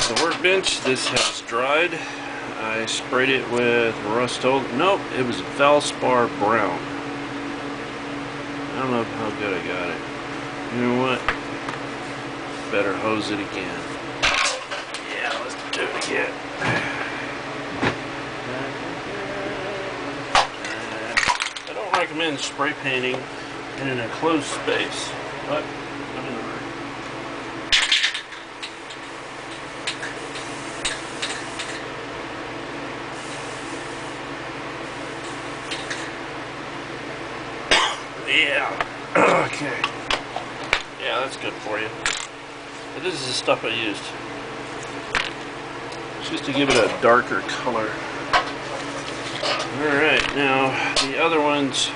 the workbench. This has dried. I sprayed it with nope, it was Valspar brown. I don't know how good I got it. You know what? Better hose it again. Yeah, let's do it again. I don't recommend spray painting in an enclosed space, but I'm in the room. Yeah. Okay. Yeah, that's good for you. But this is the stuff I used. It's just to give it a darker color. Alright, now the other ones,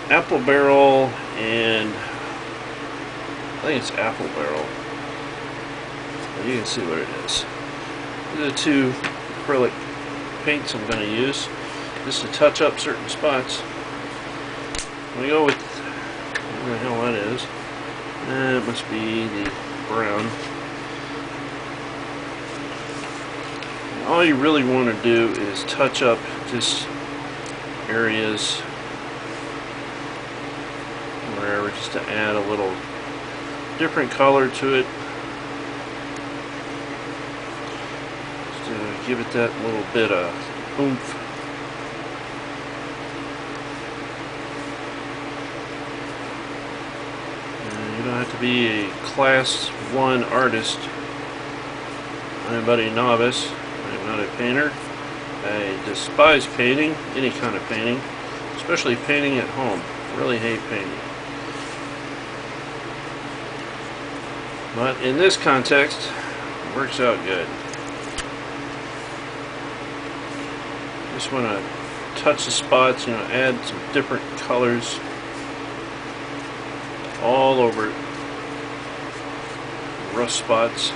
apple barrel and I think it's apple barrel. You can see what it is. These are the two acrylic paints I'm going to use just to touch up certain spots. I'm going to go with, where the hell that is. It must be the brown. And all you really want to do is touch up just areas wherever, just to add a little different color to it. Just to give it that little bit of oomph. You don't have to be a class 1 artist. Anybody novice. I'm not a painter. I despise painting, any kind of painting, especially painting at home. I really hate painting. But in this context, it works out good. Just want to touch the spots, you know, add some different colors all over it. Rough spots.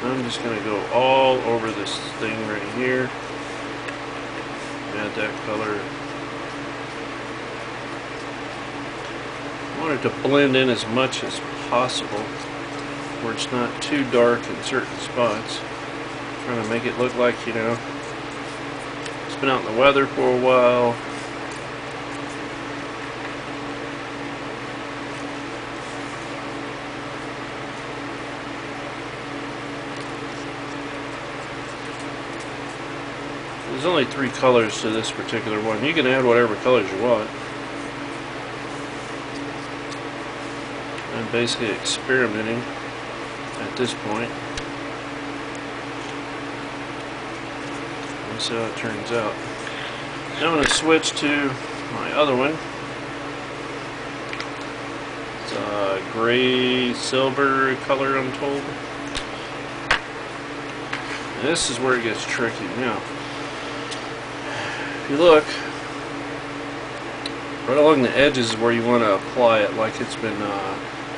I'm just going to go all over this thing right here. Add that color. I want it to blend in as much as possible where it's not too dark in certain spots. Trying to make it look like, you know, it's been out in the weather for a while. There's only 3 colors to this particular one. You can add whatever colors you want. I'm basically experimenting at this point. Let's see how it turns out. Now I'm going to switch to my other one. It's a gray silver color, I'm told. And this is where it gets tricky. Now, if you look, right along the edges is where you want to apply it, like it's been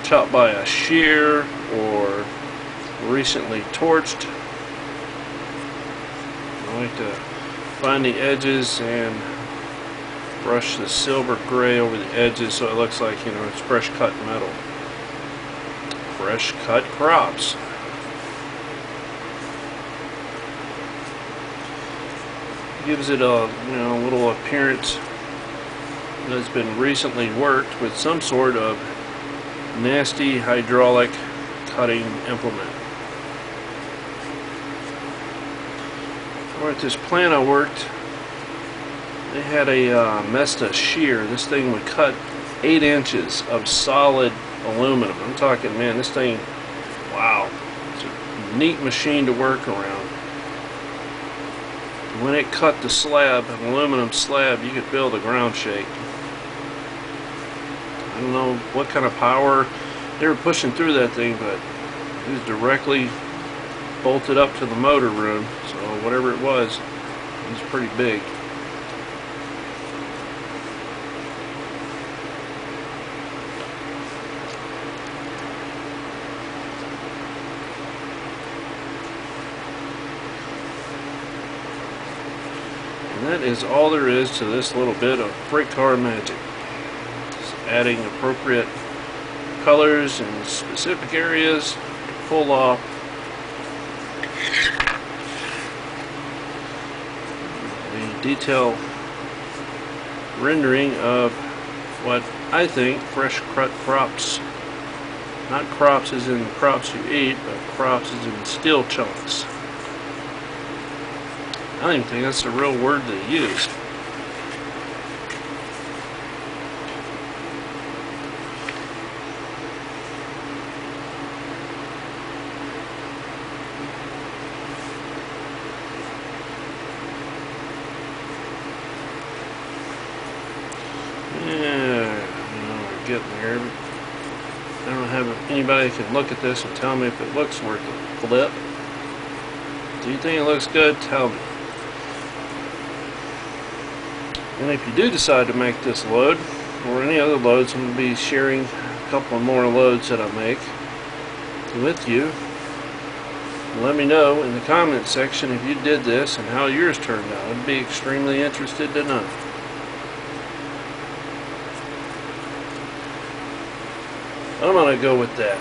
chopped by a shear or recently torched. I like to find the edges and brush the silver gray over the edges so it looks like, you know, it's fresh cut metal. Fresh cut crops. Gives it a, you know, little appearance that it's been recently worked with some sort of nasty hydraulic cutting implement. Or at this plant I worked, they had a Mesta shear. This thing would cut 8 inches of solid aluminum. I'm talking, man, this thing, wow, it's a neat machine to work around. When it cut the slab, an aluminum slab, you could feel the ground shake. I don't know what kind of power they were pushing through that thing, but it was directly bolted up to the motor room, so whatever it was pretty big. And that is all there is to this little bit of freight car magic. adding appropriate colors in specific areas to pull off the detail rendering of what I think fresh cut crops, not crops as in crops you eat, but crops as in steel chunks. I don't even think that's the real word they used. We're getting there. I don't have anybody that can look at this and tell me if it looks worth a flip. Do you think it looks good? Tell me. And if you do decide to make this load, or any other loads, I'm going to be sharing a couple more loads that I make with you. Let me know in the comment section if you did this and how yours turned out. I'd be extremely interested to know. I'm going to go with that.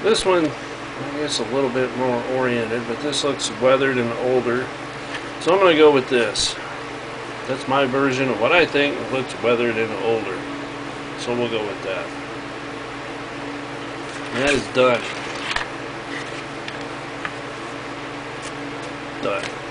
This one, I guess a little bit more oriented, but this looks weathered and older. So I'm going to go with this. That's my version of what I think looks weathered and older. So we'll go with that. And that is done. Done.